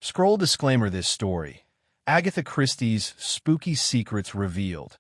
Scroll disclaimer: this story, Agatha Christie's Spooky Secrets Revealed,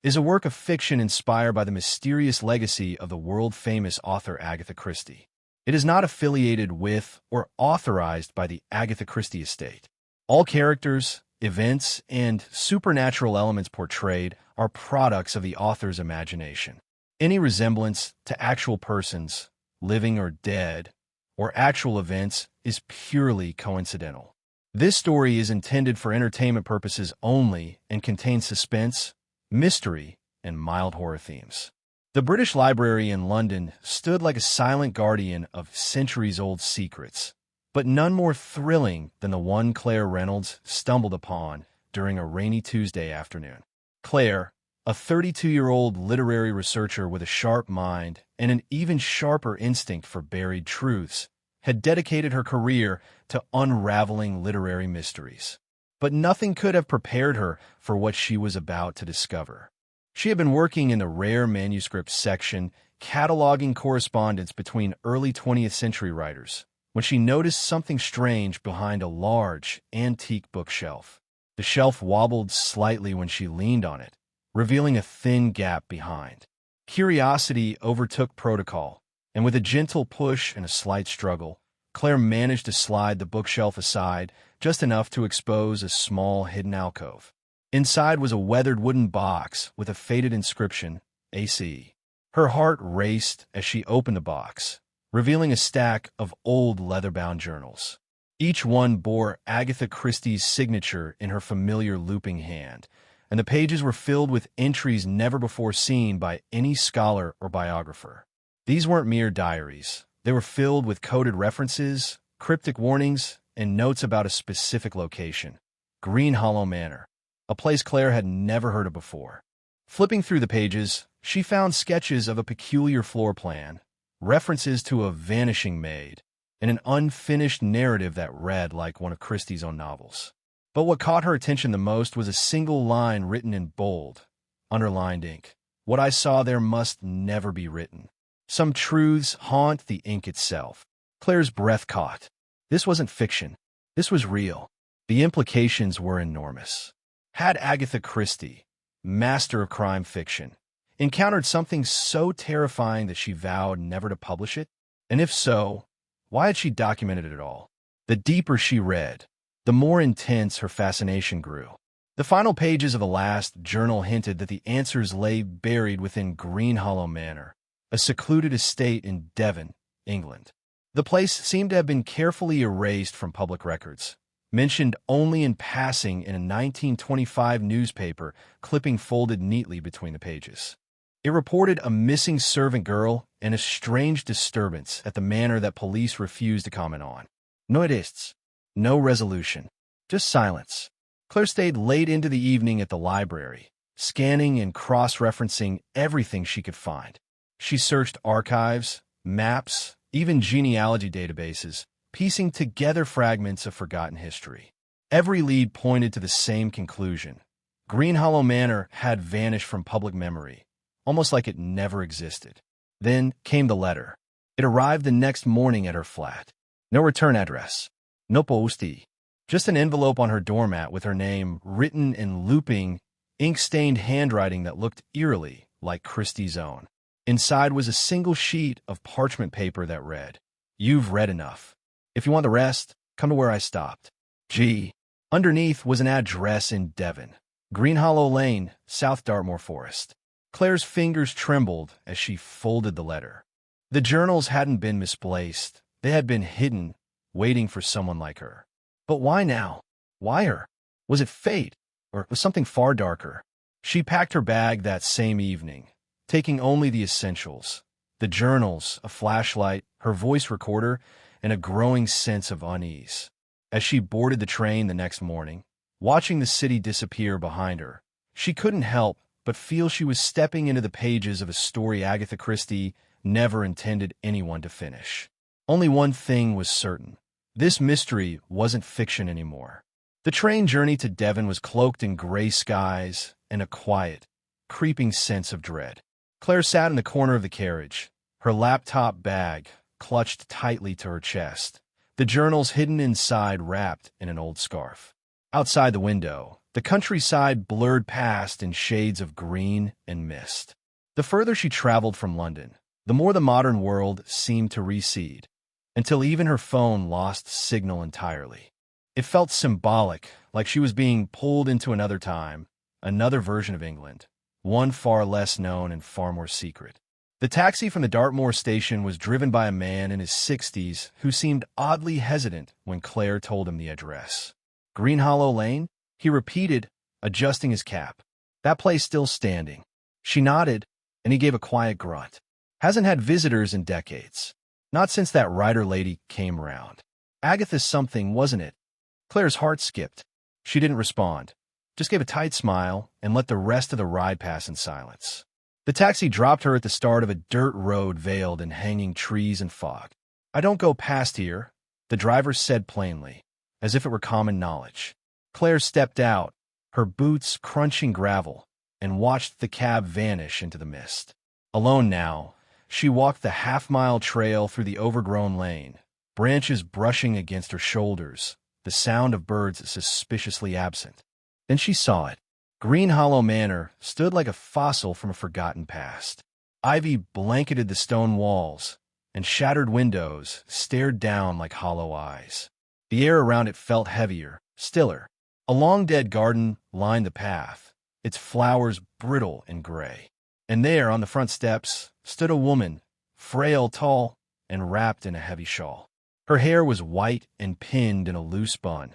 is a work of fiction inspired by the mysterious legacy of the world-famous author Agatha Christie. It is not affiliated with or authorized by the Agatha Christie estate. All characters, events, and supernatural elements portrayed are products of the author's imagination. Any resemblance to actual persons, living or dead, or actual events is purely coincidental. This story is intended for entertainment purposes only and contains suspense, mystery, and mild horror themes. The British Library in London stood like a silent guardian of centuries-old secrets, but none more thrilling than the one Claire Reynolds stumbled upon during a rainy Tuesday afternoon. Claire, a 32-year-old literary researcher with a sharp mind and an even sharper instinct for buried truths, had dedicated her career to unraveling literary mysteries. But nothing could have prepared her for what she was about to discover. She had been working in the rare manuscripts section, cataloging correspondence between early 20th century writers, when she noticed something strange behind a large, antique bookshelf. The shelf wobbled slightly when she leaned on it, revealing a thin gap behind. Curiosity overtook protocol, and with a gentle push and a slight struggle, Claire managed to slide the bookshelf aside just enough to expose a small hidden alcove. Inside was a weathered wooden box with a faded inscription, AC. Her heart raced as she opened the box, revealing a stack of old leather-bound journals. Each one bore Agatha Christie's signature in her familiar looping hand, and the pages were filled with entries never before seen by any scholar or biographer. These weren't mere diaries. They were filled with coded references, cryptic warnings, and notes about a specific location, Green Hollow Manor, a place Claire had never heard of before. Flipping through the pages, she found sketches of a peculiar floor plan, references to a vanishing maid, and an unfinished narrative that read like one of Christie's own novels. But what caught her attention the most was a single line written in bold, underlined ink. What I saw there must never be written. Some truths haunt the ink itself. Claire's breath caught. This wasn't fiction. This was real. The implications were enormous. Had Agatha Christie, master of crime fiction, encountered something so terrifying that she vowed never to publish it? And if so, why had she documented it at all? The deeper she read, the more intense her fascination grew. The final pages of the last journal hinted that the answers lay buried within Green Hollow Manor, a secluded estate in Devon, England. The place seemed to have been carefully erased from public records, mentioned only in passing in a 1925 newspaper clipping folded neatly between the pages. It reported a missing servant girl and a strange disturbance at the manor that police refused to comment on. No arrests, no resolution, just silence. Claire stayed late into the evening at the library, scanning and cross-referencing everything she could find. She searched archives, maps, even genealogy databases, piecing together fragments of forgotten history. Every lead pointed to the same conclusion. Green Hollow Manor had vanished from public memory, almost like it never existed. Then came the letter. It arrived the next morning at her flat. No return address. No postie. Just an envelope on her doormat with her name written in looping, ink-stained handwriting that looked eerily like Christie's own. Inside was a single sheet of parchment paper that read, "You've read enough. If you want the rest, come to where I stopped. G." Underneath was an address in Devon, Green Hollow Lane, South Dartmoor Forest. Claire's fingers trembled as she folded the letter. The journals hadn't been misplaced. They had been hidden, waiting for someone like her. But why now? Why her? Was it fate, or was something far darker? She packed her bag that same evening, taking only the essentials: the journals, a flashlight, her voice recorder, and a growing sense of unease. As she boarded the train the next morning, watching the city disappear behind her, she couldn't help but feel she was stepping into the pages of a story Agatha Christie never intended anyone to finish. Only one thing was certain. This mystery wasn't fiction anymore. The train journey to Devon was cloaked in gray skies and a quiet, creeping sense of dread. Claire sat in the corner of the carriage, her laptop bag clutched tightly to her chest. The the journals hidden inside wrapped in an old scarf. Outside the window, the countryside blurred past in shades of green and mist. The further she traveled from London, the more the modern world seemed to recede, until even her phone lost signal entirely. It felt symbolic, like she was being pulled into another time, another version of England, one far less known and far more secret. The taxi from the Dartmoor station was driven by a man in his 60s who seemed oddly hesitant when Claire told him the address. Green Hollow Lane? He repeated, adjusting his cap. That place still standing. She nodded, and he gave a quiet grunt. Hasn't had visitors in decades. Not since that writer lady came round. Agatha something, wasn't it? Claire's heart skipped. She didn't respond, just gave a tight smile and let the rest of the ride pass in silence. The taxi dropped her at the start of a dirt road veiled in hanging trees and fog. I don't go past here, the driver said plainly, as if it were common knowledge. Claire stepped out, her boots crunching gravel, and watched the cab vanish into the mist. Alone now, she walked the half-mile trail through the overgrown lane, branches brushing against her shoulders, the sound of birds suspiciously absent. Then she saw it. Green Hollow Manor stood like a fossil from a forgotten past. Ivy blanketed the stone walls, and shattered windows stared down like hollow eyes. The air around it felt heavier, stiller. A long-dead garden lined the path, its flowers brittle and gray. And there, on the front steps, stood a woman, frail, tall, and wrapped in a heavy shawl. Her hair was white and pinned in a loose bun,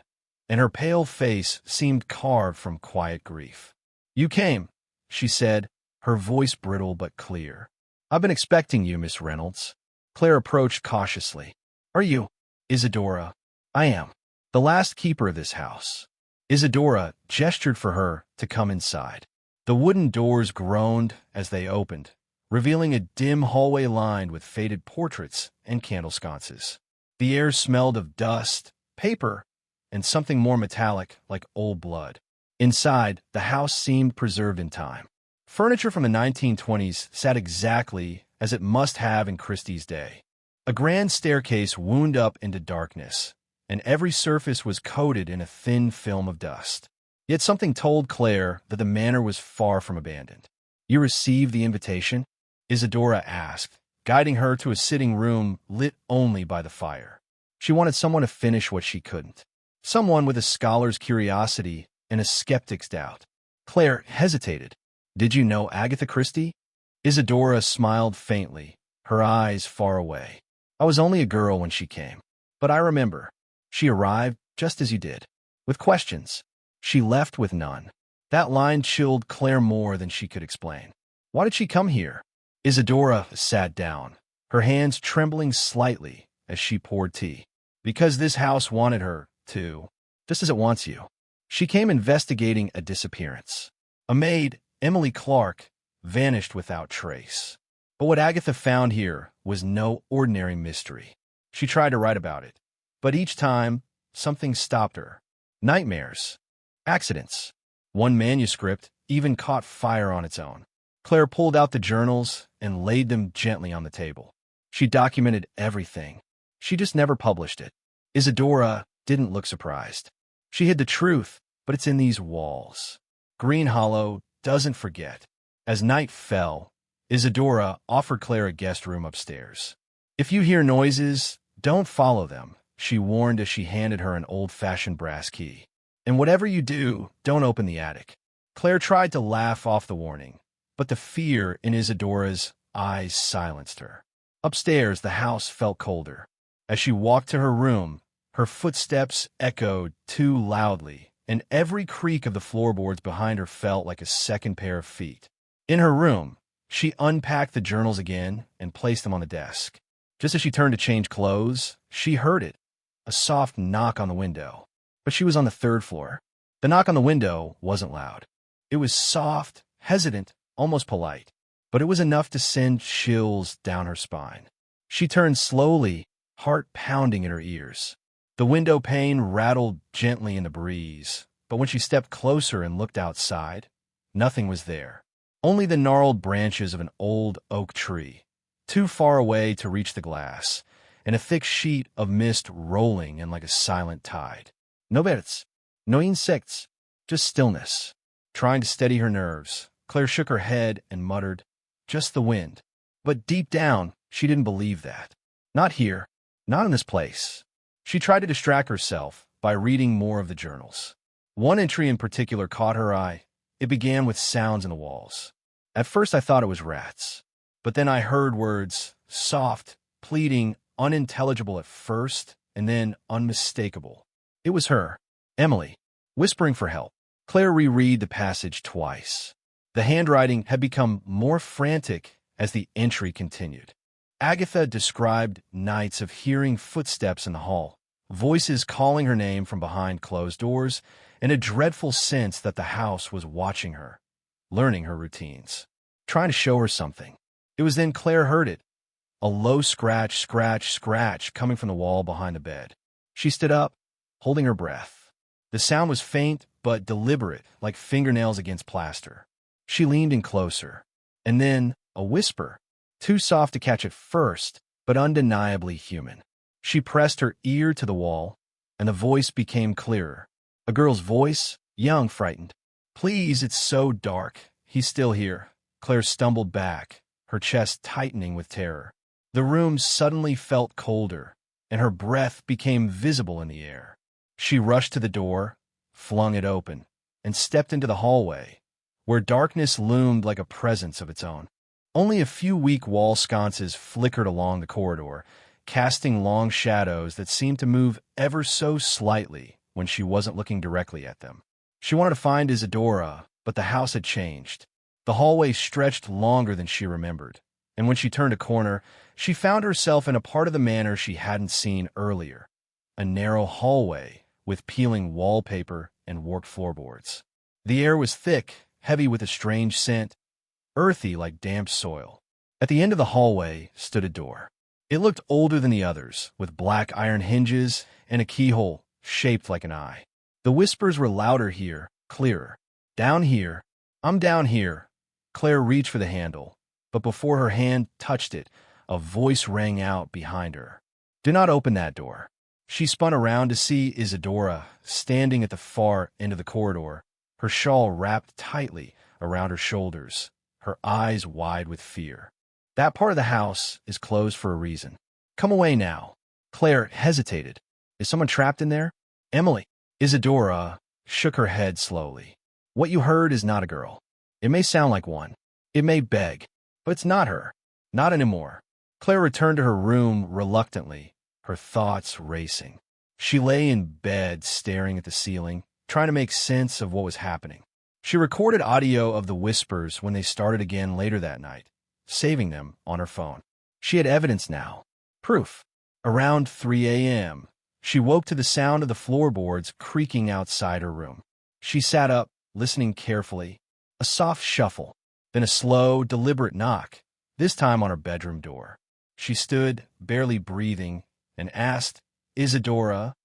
and her pale face seemed carved from quiet grief. You came, she said, her voice brittle but clear. I've been expecting you, Miss Reynolds. Claire approached cautiously. Are you? Isadora. I am. The last keeper of this house. Isadora gestured for her to come inside. The wooden doors groaned as they opened, revealing a dim hallway lined with faded portraits and candle sconces. The air smelled of dust, paper, and something more metallic like old blood. Inside, the house seemed preserved in time. Furniture from the 1920s sat exactly as it must have in Christie's day. A grand staircase wound up into darkness, and every surface was coated in a thin film of dust. Yet something told Claire that the manor was far from abandoned. You received the invitation? Isadora asked, guiding her to a sitting room lit only by the fire. She wanted someone to finish what she couldn't. Someone with a scholar's curiosity and a skeptic's doubt. Claire hesitated. Did you know Agatha Christie? Isadora smiled faintly, her eyes far away. I was only a girl when she came. But I remember. She arrived just as you did. With questions. She left with none. That line chilled Claire more than she could explain. Why did she come here? Isadora sat down, her hands trembling slightly as she poured tea. Because this house wanted her to, just as it wants you. She came investigating a disappearance. A maid, Emily Clark, vanished without trace. But what Agatha found here was no ordinary mystery. She tried to write about it, but each time, something stopped her. Nightmares. Accidents. One manuscript even caught fire on its own. Claire pulled out the journals and laid them gently on the table. She documented everything. She just never published it. Isadora didn't look surprised. She hid the truth, but it's in these walls. Green Hollow doesn't forget. As night fell, Isadora offered Claire a guest room upstairs. If you hear noises, don't follow them, she warned as she handed her an old-fashioned brass key. And whatever you do, don't open the attic. Claire tried to laugh off the warning, but the fear in Isadora's eyes silenced her. Upstairs, the house felt colder. As she walked to her room, her footsteps echoed too loudly, and every creak of the floorboards behind her felt like a second pair of feet. In her room, she unpacked the journals again and placed them on the desk. Just as she turned to change clothes, she heard it, a soft knock on the window. But she was on the third floor. The knock on the window wasn't loud. It was soft, hesitant, almost polite, but it was enough to send chills down her spine. She turned slowly, heart pounding in her ears. The window pane rattled gently in the breeze, but when she stepped closer and looked outside, nothing was there. Only the gnarled branches of an old oak tree, too far away to reach the glass, and a thick sheet of mist rolling in like a silent tide. No birds, no insects, just stillness. Trying to steady her nerves, Claire shook her head and muttered, "Just the wind." But deep down, she didn't believe that. Not here, not in this place. She tried to distract herself by reading more of the journals. One entry in particular caught her eye. It began with sounds in the walls. At first I thought it was rats, but then I heard words, soft, pleading, unintelligible at first, and then unmistakable. It was her, Emily, whispering for help. Claire reread the passage twice. The handwriting had become more frantic as the entry continued. Agatha described nights of hearing footsteps in the hall, voices calling her name from behind closed doors, and a dreadful sense that the house was watching her, learning her routines, trying to show her something. It was then Claire heard it, a low scratch, scratch, scratch coming from the wall behind the bed. She stood up, holding her breath. The sound was faint but deliberate, like fingernails against plaster. She leaned in closer, and then a whisper, too soft to catch at first, but undeniably human. She pressed her ear to the wall, and the voice became clearer. A girl's voice, young, frightened. "Please, it's so dark. He's still here." Claire stumbled back, her chest tightening with terror. The room suddenly felt colder, and her breath became visible in the air. She rushed to the door, flung it open, and stepped into the hallway, where darkness loomed like a presence of its own. Only a few weak wall sconces flickered along the corridor, casting long shadows that seemed to move ever so slightly when she wasn't looking directly at them. She wanted to find Isadora, but the house had changed. The hallway stretched longer than she remembered, and when she turned a corner, she found herself in a part of the manor she hadn't seen earlier, a narrow hallway with peeling wallpaper and warped floorboards. The air was thick, heavy with a strange scent, earthy like damp soil. At the end of the hallway stood a door. It looked older than the others, with black iron hinges and a keyhole shaped like an eye. The whispers were louder here, clearer. "Down here. I'm down here." Claire reached for the handle, but before her hand touched it, a voice rang out behind her. "Do not open that door." She spun around to see Isadora standing at the far end of the corridor, her shawl wrapped tightly around her shoulders, her eyes wide with fear. "That part of the house is closed for a reason. Come away now." Claire hesitated. "Is someone trapped in there?" "Emily." Isadora shook her head slowly. "What you heard is not a girl. It may sound like one. It may beg, but it's not her. Not anymore." Claire returned to her room reluctantly, her thoughts racing. She lay in bed staring at the ceiling, trying to make sense of what was happening. She recorded audio of the whispers when they started again later that night, saving them on her phone. She had evidence now. Proof. Around 3 a.m., she woke to the sound of the floorboards creaking outside her room. She sat up, listening carefully. A soft shuffle, then a slow, deliberate knock, this time on her bedroom door. She stood, barely breathing, and asked, "Isadora?"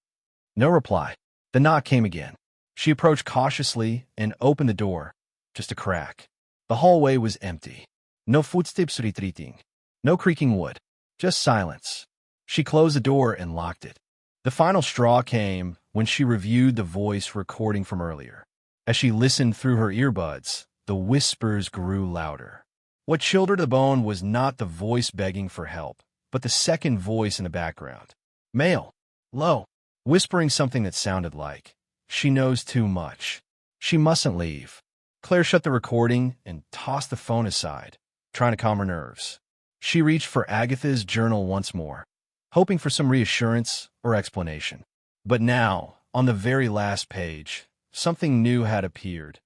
No reply. The knock came again. She approached cautiously and opened the door, just a crack. The hallway was empty. No footsteps retreating. No creaking wood. Just silence. She closed the door and locked it. The final straw came when she reviewed the voice recording from earlier. As she listened through her earbuds, the whispers grew louder. What chilled her to the bone was not the voice begging for help, but the second voice in the background. Male. Low. Whispering something that sounded like, "She knows too much. She mustn't leave." Claire shut the recording and tossed the phone aside, trying to calm her nerves. She reached for Agatha's journal once more, hoping for some reassurance or explanation. But now, on the very last page, something new had appeared,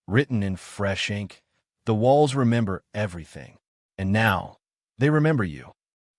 written in fresh ink. "The walls remember everything, and now they remember you."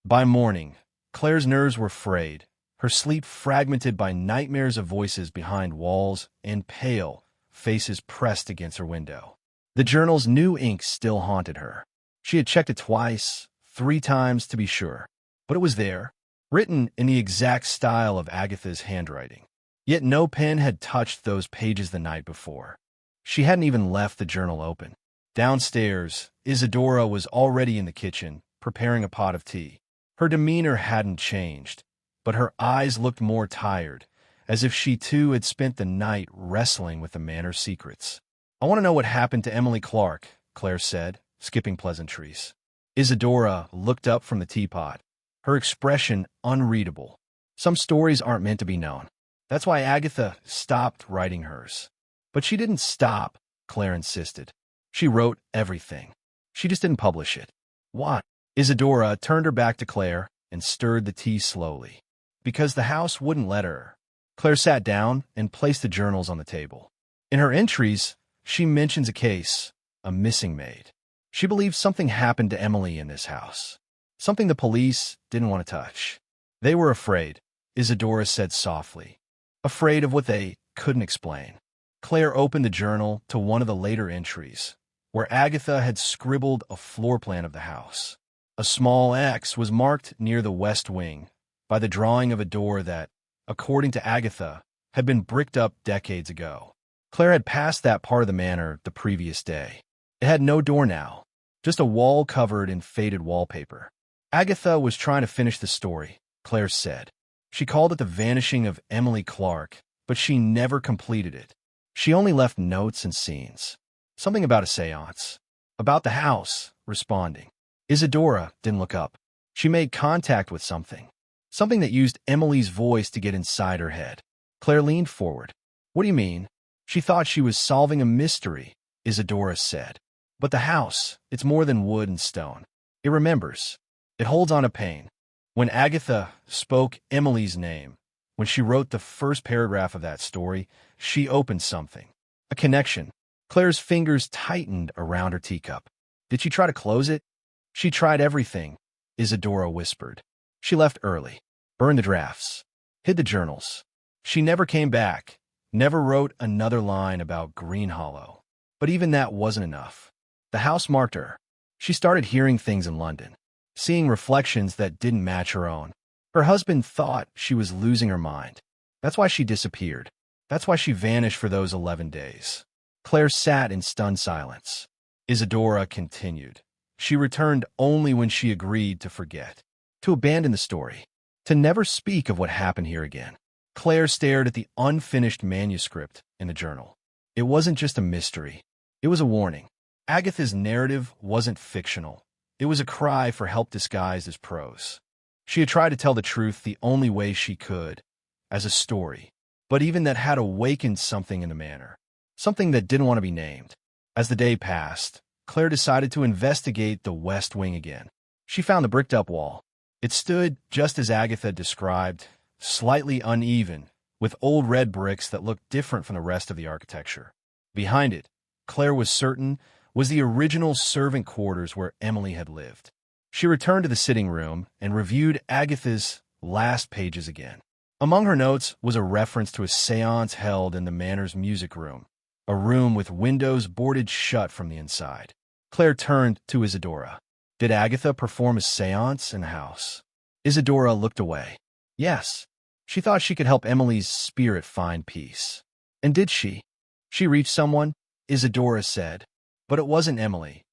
By morning, Claire's nerves were frayed, her sleep fragmented by nightmares of voices behind walls and pale faces pressed against her window. The journal's new ink still haunted her. She had checked it twice, 3 times to be sure, but it was there, written in the exact style of Agatha's handwriting. Yet no pen had touched those pages the night before. She hadn't even left the journal open. Downstairs, Isadora was already in the kitchen, preparing a pot of tea. Her demeanor hadn't changed, but her eyes looked more tired, as if she too had spent the night wrestling with the manor's secrets. "I want to know what happened to Emily Clark," Claire said, skipping pleasantries. Isadora looked up from the teapot, her expression unreadable. "Some stories aren't meant to be known. That's why Agatha stopped writing hers." "But she didn't stop," Claire insisted. "She wrote everything. She just didn't publish it." "Why?" Isadora turned her back to Claire and stirred the tea slowly. "Because the house wouldn't let her." Claire sat down and placed the journals on the table. In her entries, she mentions a case, a missing maid. She believes something happened to Emily in this house, something the police didn't want to touch. "They were afraid," Isadora said softly. "Afraid of what they couldn't explain." Claire opened the journal to one of the later entries, where Agatha had scribbled a floor plan of the house. A small X was marked near the west wing by the drawing of a door that, according to Agatha, had been bricked up decades ago. Claire had passed that part of the manor the previous day. It had no door now, just a wall covered in faded wallpaper. Agatha was trying to finish the story, Claire said. She called it The Vanishing of Emily Clark, but she never completed it. She only left notes and scenes. Something about a seance. About the house, responding. Isadora didn't look up. She made contact with something. Something that used Emily's voice to get inside her head. Claire leaned forward. "What do you mean?" "She thought she was solving a mystery," Isadora said. "But the house, it's more than wood and stone. It remembers. It holds on to pain." When Agatha spoke Emily's name, when she wrote the first paragraph of that story, she opened something. A connection. Claire's fingers tightened around her teacup. "Did she try to close it?" "She tried everything," Isadora whispered. "She left early, burned the drafts, hid the journals. She never came back, never wrote another line about Green Hollow. But even that wasn't enough. The house marked her. She started hearing things in London, seeing reflections that didn't match her own. Her husband thought she was losing her mind. That's why she disappeared. That's why she vanished for those 11 days. Claire sat in stunned silence. Isadora continued. She returned only when she agreed to forget, to abandon the story, to never speak of what happened here again. Claire stared at the unfinished manuscript in the journal. It wasn't just a mystery. It was a warning. Agatha's narrative wasn't fictional. It was a cry for help disguised as prose. She had tried to tell the truth the only way she could, as a story, but even that had awakened something in the manor, something that didn't want to be named. As the day passed, Claire decided to investigate the west wing again. She found the bricked-up wall. It stood just as Agatha described, slightly uneven, with old red bricks that looked different from the rest of the architecture. Behind it, Claire was certain, was the original servant quarters where Emily had lived. She returned to the sitting room and reviewed Agatha's last pages again. Among her notes was a reference to a séance held in the manor's music room, a room with windows boarded shut from the inside. Claire turned to Isadora. Did Agatha perform a séance in the house? Isadora looked away. Yes. She thought she could help Emily's spirit find peace. And did she? She reached someone, Isadora said. But it wasn't Emily.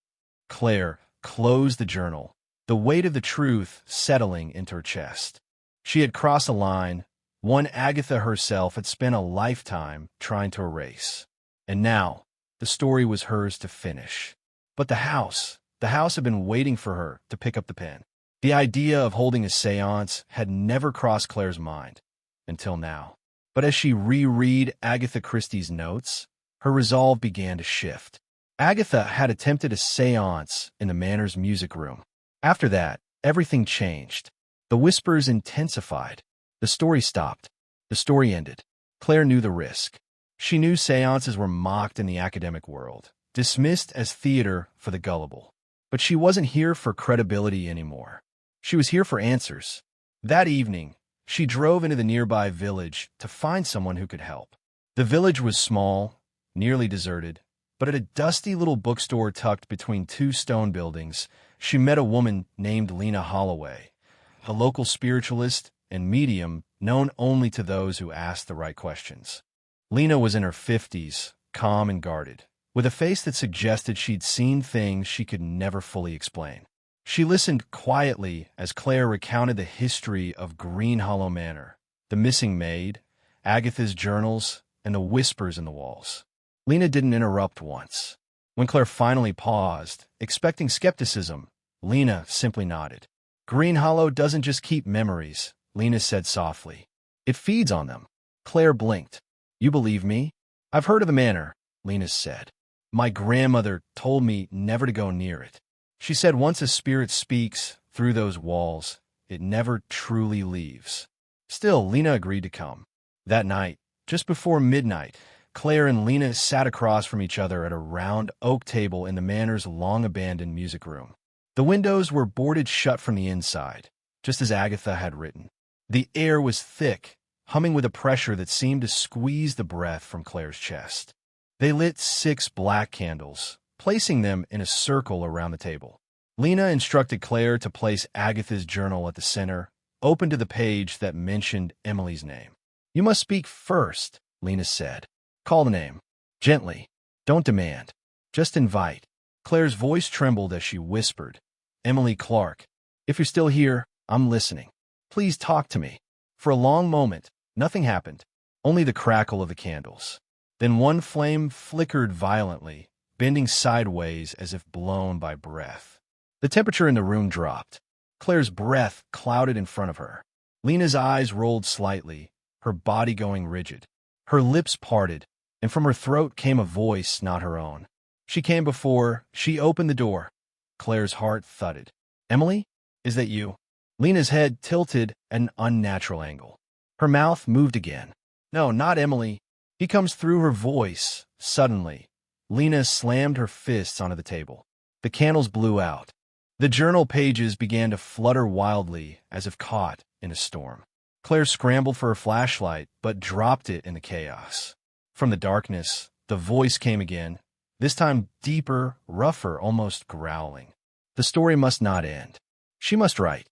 Claire closed the journal, the weight of the truth settling into her chest. She had crossed a line, one Agatha herself had spent a lifetime trying to erase. And now, the story was hers to finish. But the house had been waiting for her to pick up the pen. The idea of holding a séance had never crossed Claire's mind, until now. But as she reread Agatha Christie's notes, her resolve began to shift. Agatha had attempted a séance in the manor's music room. After that, everything changed. The whispers intensified. The story stopped. The story ended. Claire knew the risk. She knew séances were mocked in the academic world, dismissed as theater for the gullible. But she wasn't here for credibility anymore. She was here for answers. That evening, she drove into the nearby village to find someone who could help. The village was small, nearly deserted, but at a dusty little bookstore tucked between two stone buildings, she met a woman named Lena Holloway, a local spiritualist and medium known only to those who asked the right questions. Lena was in her 50s, calm and guarded, with a face that suggested she'd seen things she could never fully explain. She listened quietly as Claire recounted the history of Green Hollow Manor, the missing maid, Agatha's journals, and the whispers in the walls. Lena didn't interrupt once. When Claire finally paused, expecting skepticism, Lena simply nodded. Green Hollow doesn't just keep memories, Lena said softly. It feeds on them. Claire blinked. You believe me? I've heard of the manor, Lena said. My grandmother told me never to go near it. She said once a spirit speaks through those walls, it never truly leaves. Still, Lena agreed to come. That night, just before midnight, Claire and Lena sat across from each other at a round oak table in the manor's long-abandoned music room. The windows were boarded shut from the inside, just as Agatha had written. The air was thick, humming with a pressure that seemed to squeeze the breath from Claire's chest. They lit 6 black candles, placing them in a circle around the table. Lena instructed Claire to place Agatha's journal at the center, open to the page that mentioned Emily's name. You must speak first, Lena said. Call the name. Gently. Don't demand. Just invite. Claire's voice trembled as she whispered, Emily Clark. If you're still here, I'm listening. Please talk to me. For a long moment, nothing happened, only the crackle of the candles. Then one flame flickered violently, bending sideways as if blown by breath. The temperature in the room dropped. Claire's breath clouded in front of her. Lena's eyes rolled slightly, her body going rigid. Her lips parted, and from her throat came a voice not her own. She came before she opened the door. Claire's heart thudded. Emily? Is that you? Lena's head tilted at an unnatural angle. Her mouth moved again. No, not Emily. He comes through her voice. Suddenly, Lena slammed her fists onto the table. The candles blew out. The journal pages began to flutter wildly as if caught in a storm. Claire scrambled for her flashlight, but dropped it in the chaos. From the darkness, the voice came again, this time deeper, rougher, almost growling. The story must not end. She must write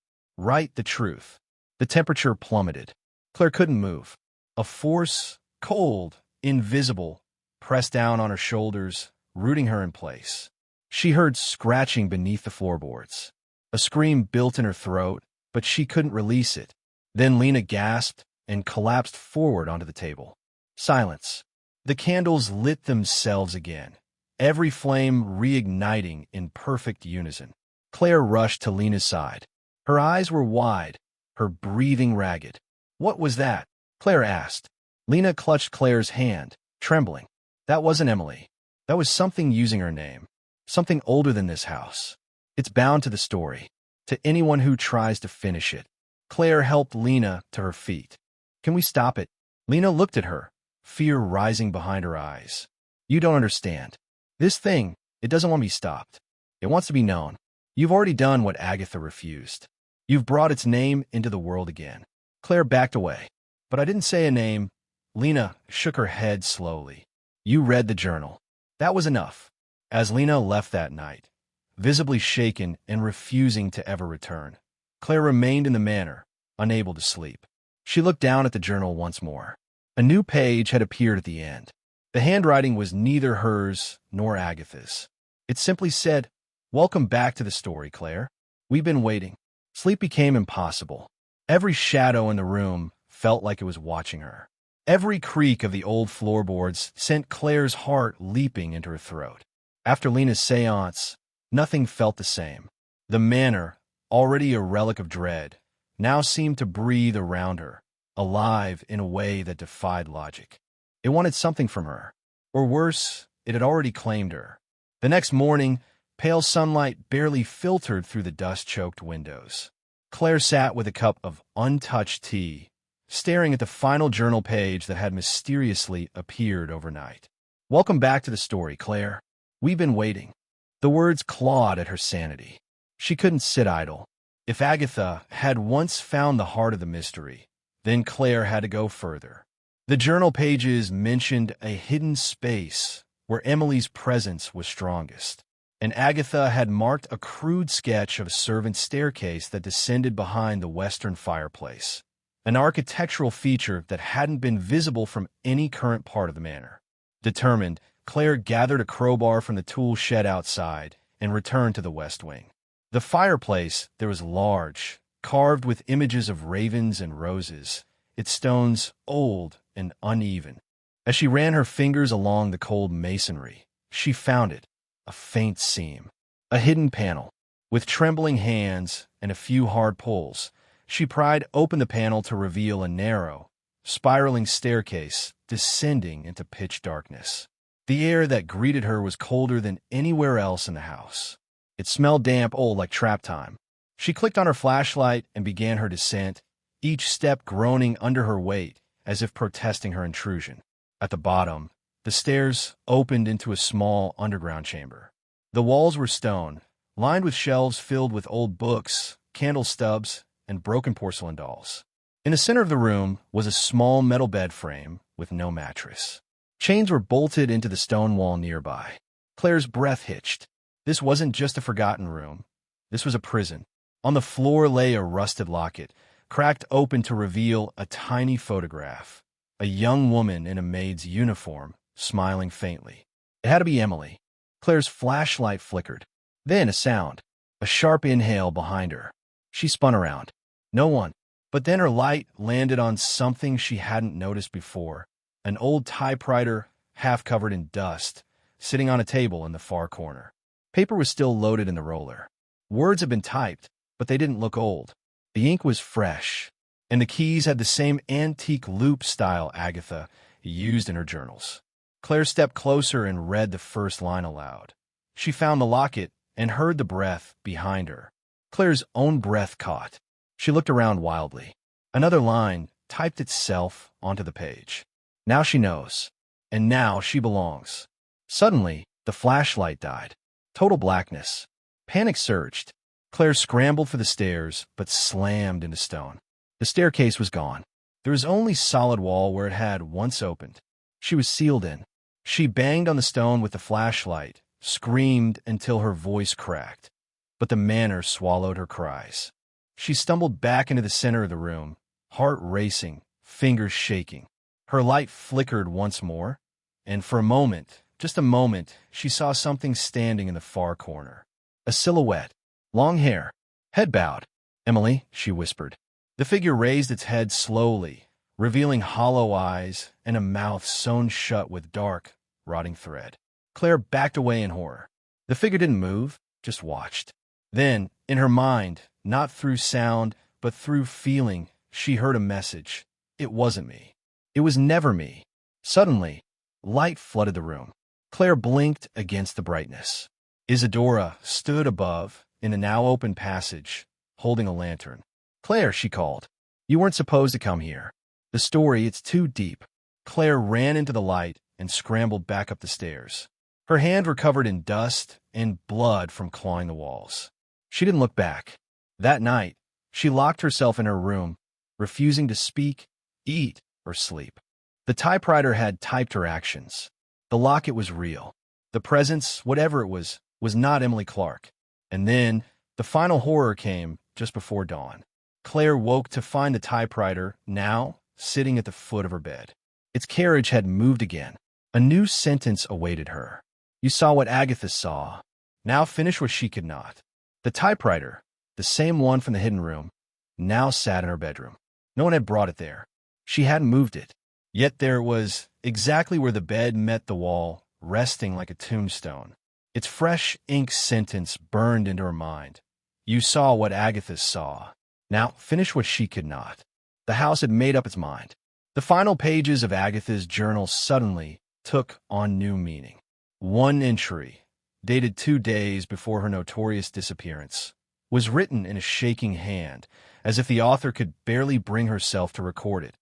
the truth. The temperature plummeted. Claire couldn't move. A force, cold, invisible, pressed down on her shoulders, rooting her in place. She heard scratching beneath the floorboards. A scream built in her throat, but she couldn't release it. Then Lena gasped and collapsed forward onto the table. Silence. The candles lit themselves again, every flame reigniting in perfect unison. Claire rushed to Lena's side. Her eyes were wide, her breathing ragged. What was that? Claire asked. Lena clutched Claire's hand, trembling. That wasn't Emily. That was something using her name. Something older than this house. It's bound to the story, to anyone who tries to finish it. Claire helped Lena to her feet. Can we stop it? Lena looked at her, fear rising behind her eyes. You don't understand. This thing, it doesn't want to be stopped. It wants to be known. You've already done what Agatha refused. You've brought its name into the world again. Claire backed away. But I didn't say a name. Lena shook her head slowly. You read the journal. That was enough. As Lena left that night, visibly shaken and refusing to ever return, Claire remained in the manor, unable to sleep. She looked down at the journal once more. A new page had appeared at the end. The handwriting was neither hers nor Agatha's. It simply said, Welcome back to the story, Claire. We've been waiting. Sleep became impossible. Every shadow in the room felt like it was watching her. Every creak of the old floorboards sent Claire's heart leaping into her throat. After Lena's seance, nothing felt the same. The manor, already a relic of dread, now seemed to breathe around her, alive in a way that defied logic. It wanted something from her. Or worse, it had already claimed her. The next morning, pale sunlight barely filtered through the dust-choked windows. Claire sat with a cup of untouched tea, staring at the final journal page that had mysteriously appeared overnight. Welcome back to the story, Claire. We've been waiting. The words clawed at her sanity. She couldn't sit idle. If Agatha had once found the heart of the mystery, then Claire had to go further. The journal pages mentioned a hidden space where Emily's presence was strongest, and Agatha had marked a crude sketch of a servant's staircase that descended behind the western fireplace, an architectural feature that hadn't been visible from any current part of the manor. Determined, Claire gathered a crowbar from the tool shed outside and returned to the west wing. The fireplace there was large, carved with images of ravens and roses, its stones old and uneven. As she ran her fingers along the cold masonry, she found it, a faint seam, a hidden panel. With trembling hands and a few hard pulls, she pried open the panel to reveal a narrow, spiraling staircase descending into pitch darkness. The air that greeted her was colder than anywhere else in the house. It smelled damp old like trap time. She clicked on her flashlight and began her descent, each step groaning under her weight as if protesting her intrusion. At the bottom, the stairs opened into a small underground chamber. The walls were stone, lined with shelves filled with old books, candle stubs, and broken porcelain dolls. In the center of the room was a small metal bed frame with no mattress. Chains were bolted into the stone wall nearby. Claire's breath hitched. This wasn't just a forgotten room. This was a prison. On the floor lay a rusted locket, cracked open to reveal a tiny photograph. A young woman in a maid's uniform, smiling faintly. It had to be Emily. Claire's flashlight flickered. Then a sound, a sharp inhale behind her. She spun around. No one. But then her light landed on something she hadn't noticed before. An old typewriter, half covered in dust, sitting on a table in the far corner. Paper was still loaded in the roller. Words had been typed, but they didn't look old. The ink was fresh, and the keys had the same antique loop style Agatha used in her journals. Claire stepped closer and read the first line aloud. She found the locket and heard the breath behind her. Claire's own breath caught. She looked around wildly. Another line typed itself onto the page. Now she knows, and now she belongs. Suddenly, the flashlight died. Total blackness. Panic surged. Claire scrambled for the stairs, but slammed into stone. The staircase was gone. There was only solid wall where it had once opened. She was sealed in. She banged on the stone with the flashlight, screamed until her voice cracked. But the manor swallowed her cries. She stumbled back into the center of the room, heart racing, fingers shaking. Her light flickered once more, and for a moment, just a moment, she saw something standing in the far corner. A silhouette, long hair, head bowed. "Emily," she whispered. The figure raised its head slowly, revealing hollow eyes and a mouth sewn shut with dark, rotting thread. Claire backed away in horror. The figure didn't move, just watched. Then, in her mind, not through sound, but through feeling, she heard a message. It wasn't me. It was never me. Suddenly, light flooded the room. Claire blinked against the brightness. Isadora stood above, in a now open passage, holding a lantern. "Claire," she called. "You weren't supposed to come here. The story, it's too deep." Claire ran into the light and scrambled back up the stairs. Her hands were covered in dust and blood from clawing the walls. She didn't look back. That night, she locked herself in her room, refusing to speak, eat, or sleep. The typewriter had typed her actions. The locket was real. The presence, whatever it was not Emily Clark. And then, the final horror came just before dawn. Claire woke to find the typewriter, now, sitting at the foot of her bed. Its carriage had moved again. A new sentence awaited her. "You saw what Agatha saw. Now finish what she could not." The typewriter, the same one from the hidden room, now sat in her bedroom. No one had brought it there. She hadn't moved it. Yet there it was, exactly where the bed met the wall, resting like a tombstone. Its fresh ink sentence burned into her mind. "You saw what Agatha saw. Now finish what she could not." The house had made up its mind. The final pages of Agatha's journal suddenly took on new meaning. One entry, dated 2 days before her notorious disappearance, was written in a shaking hand, as if the author could barely bring herself to record it.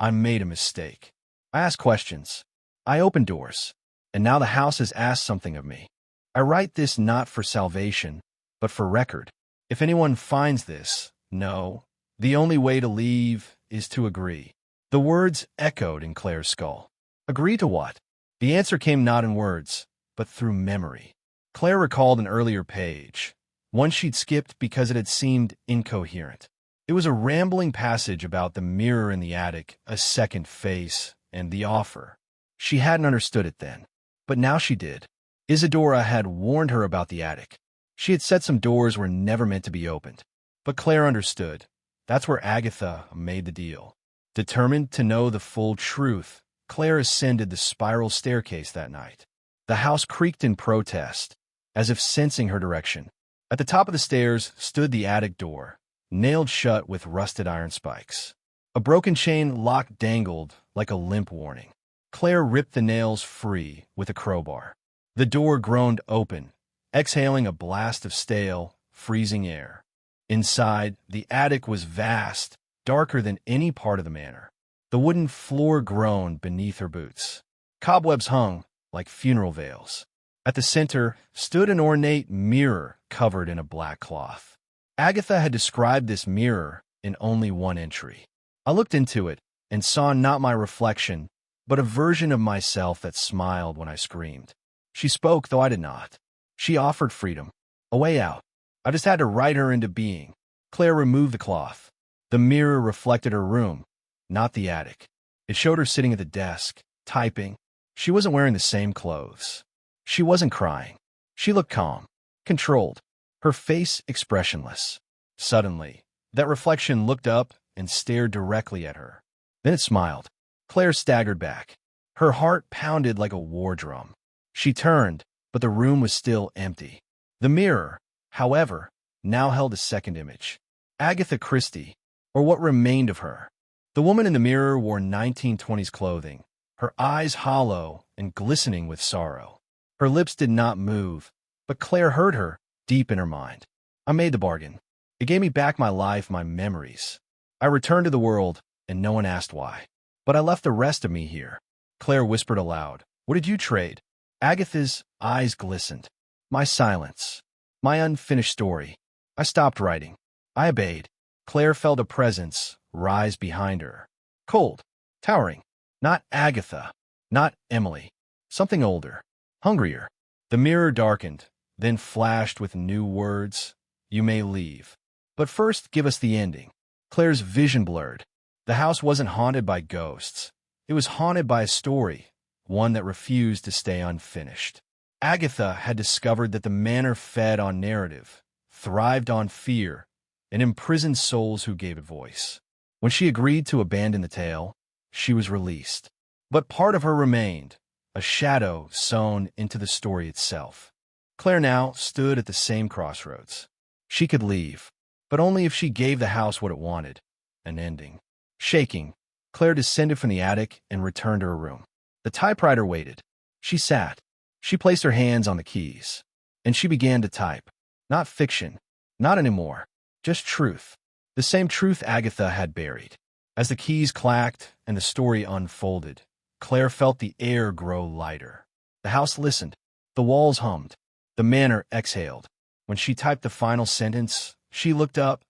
"I made a mistake. I asked questions. I opened doors. And now the house has asked something of me. I write this not for salvation, but for record. If anyone finds this, know, the only way to leave is to agree." The words echoed in Claire's skull. Agree to what? The answer came not in words, but through memory. Claire recalled an earlier page, one she'd skipped because it had seemed incoherent. It was a rambling passage about the mirror in the attic, a second face, and the offer. She hadn't understood it then, but now she did. Isadora had warned her about the attic. She had said some doors were never meant to be opened. But Claire understood. That's where Agatha made the deal. Determined to know the full truth, Claire ascended the spiral staircase that night. The house creaked in protest, as if sensing her direction. At the top of the stairs stood the attic door, nailed shut with rusted iron spikes. A broken chain lock dangled like a limp warning. Claire ripped the nails free with a crowbar. The door groaned open, exhaling a blast of stale, freezing air. Inside, the attic was vast, darker than any part of the manor. The wooden floor groaned beneath her boots. Cobwebs hung like funeral veils. At the center stood an ornate mirror covered in a black cloth. Agatha had described this mirror in only one entry. I looked into it and saw not my reflection, but a version of myself that smiled when I screamed. She spoke, though I did not. She offered freedom, a way out. I just had to write her into being. Claire removed the cloth. The mirror reflected her room, not the attic. It showed her sitting at the desk, typing. She wasn't wearing the same clothes. She wasn't crying. She looked calm, controlled, her face expressionless. Suddenly, that reflection looked up and stared directly at her. Then it smiled. Claire staggered back. Her heart pounded like a war drum. She turned, but the room was still empty. The mirror, however, now held a second image. Agatha Christie, or what remained of her. The woman in the mirror wore 1920s clothing, her eyes hollow and glistening with sorrow. Her lips did not move, but Claire heard her, deep in her mind. I made the bargain. It gave me back my life, my memories. I returned to the world, and no one asked why. But I left the rest of me here. Claire whispered aloud. What did you trade? Agatha's eyes glistened. My silence. My unfinished story. I stopped writing. I obeyed. Claire felt a presence rise behind her. Cold. Towering. Not Agatha. Not Emily. Something older. Hungrier. The mirror darkened, then flashed with new words. You may leave. But first, give us the ending. Claire's vision blurred. The house wasn't haunted by ghosts. It was haunted by a story, one that refused to stay unfinished. Agatha had discovered that the manor fed on narrative, thrived on fear, and imprisoned souls who gave it voice. When she agreed to abandon the tale, she was released. But part of her remained, a shadow sewn into the story itself. Claire now stood at the same crossroads. She could leave, but only if she gave the house what it wanted, an ending. Shaking, Claire descended from the attic and returned to her room. The typewriter waited. She sat. She placed her hands on the keys, and she began to type. Not fiction, not anymore, just truth. The same truth Agatha had buried. As the keys clacked and the story unfolded, Claire felt the air grow lighter. The house listened. The walls hummed. The manor exhaled. When she typed the final sentence, she looked up,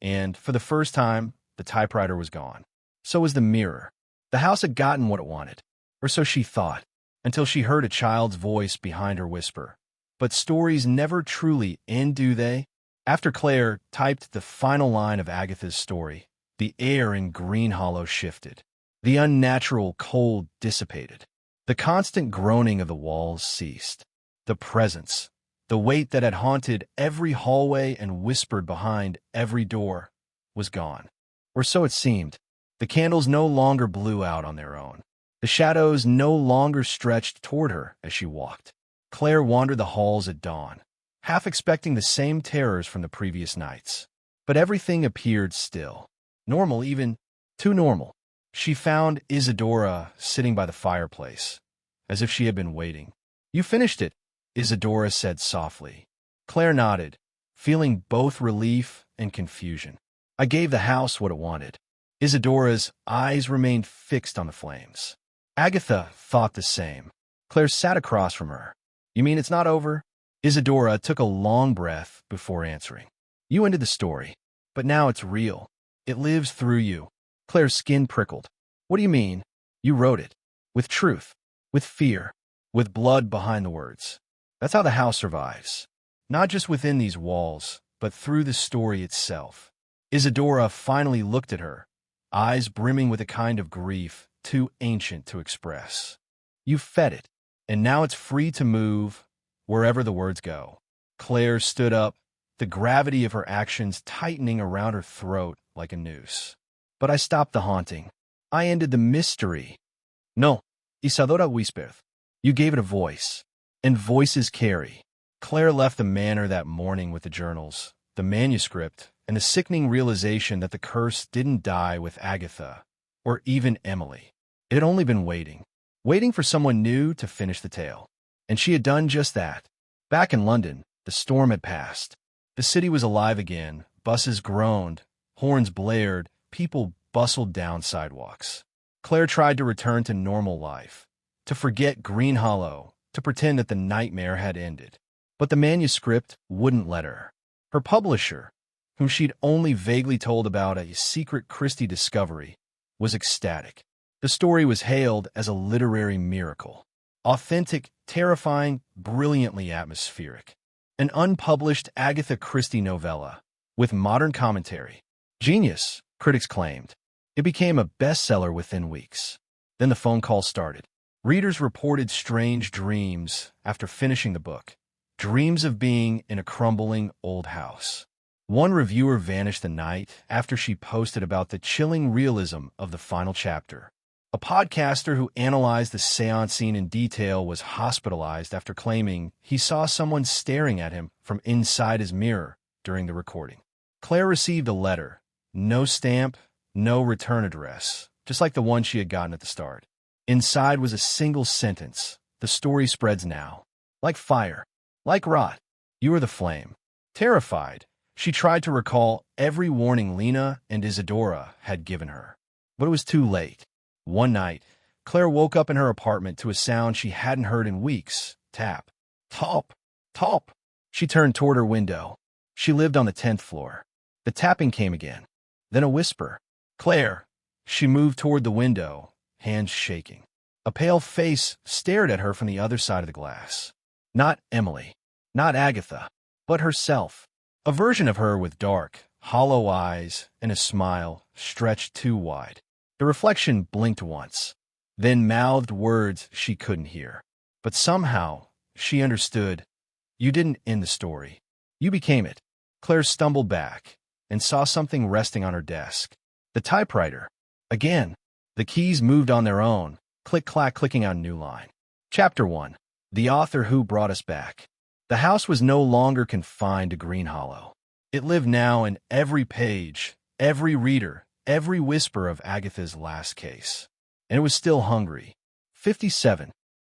and, for the first time, the typewriter was gone. So was the mirror. The house had gotten what it wanted, or so she thought, until she heard a child's voice behind her whisper. But stories never truly end, do they? After Claire typed the final line of Agatha's story, the air in Green Hollow shifted. The unnatural cold dissipated. The constant groaning of the walls ceased. The presence, the weight that had haunted every hallway and whispered behind every door, was gone. Or so it seemed. The candles no longer blew out on their own. The shadows no longer stretched toward her as she walked. Claire wandered the halls at dawn, half expecting the same terrors from the previous nights. But everything appeared still. Normal, even too normal. She found Isadora sitting by the fireplace, as if she had been waiting. You finished it, Isadora said softly. Claire nodded, feeling both relief and confusion. I gave the house what it wanted. Isadora's eyes remained fixed on the flames. Agatha thought the same. Claire sat across from her. You mean it's not over? Isadora took a long breath before answering. You ended the story, but now it's real. It lives through you. Claire's skin prickled. What do you mean? You wrote it. With truth. With fear. With blood behind the words. That's how the house survives. Not just within these walls, but through the story itself. Isadora finally looked at her, eyes brimming with a kind of grief too ancient to express. You fed it, and now it's free to move wherever the words go. Claire stood up, the gravity of her actions tightening around her throat like a noose. But I stopped the haunting. I ended the mystery. No, Isadora whispered. You gave it a voice. And voices carry. Claire left the manor that morning with the journals, the manuscript, and the sickening realization that the curse didn't die with Agatha, or even Emily. It had only been waiting for someone new to finish the tale. And she had done just that. Back in London, the storm had passed. The city was alive again, buses groaned, horns blared, people bustled down sidewalks. Claire tried to return to normal life, to forget Green Hollow, to pretend that the nightmare had ended. But the manuscript wouldn't let her. Her publisher, whom she'd only vaguely told about a secret Christie discovery, was ecstatic. The story was hailed as a literary miracle. Authentic, terrifying, brilliantly atmospheric. An unpublished Agatha Christie novella, with modern commentary. Genius, critics claimed. It became a bestseller within weeks. Then the phone call started. Readers reported strange dreams after finishing the book. Dreams of being in a crumbling old house. One reviewer vanished the night after she posted about the chilling realism of the final chapter. A podcaster who analyzed the seance scene in detail was hospitalized after claiming he saw someone staring at him from inside his mirror during the recording. Claire received a letter. No stamp, no return address, just like the one she had gotten at the start. Inside was a single sentence. The story spreads now. Like fire. Like rot. You are the flame. Terrified, she tried to recall every warning Lena and Isadora had given her. But it was too late. One night, Claire woke up in her apartment to a sound she hadn't heard in weeks. Tap. Top. Top. She turned toward her window. She lived on the 10th floor. The tapping came again. Then a whisper. Claire. She moved toward the window, hands shaking. A pale face stared at her from the other side of the glass. Not Emily. Not Agatha. But herself. A version of her with dark, hollow eyes and a smile stretched too wide. The reflection blinked once, then mouthed words she couldn't hear. But somehow, she understood. You didn't end the story. You became it. Claire stumbled back and saw something resting on her desk. The typewriter. Again, the keys moved on their own, click-clack clicking on new line. Chapter 1. The author who brought us back. The house was no longer confined to Green Hollow. It lived now in every page, every reader, every whisper of Agatha's last case. And it was still hungry. 57.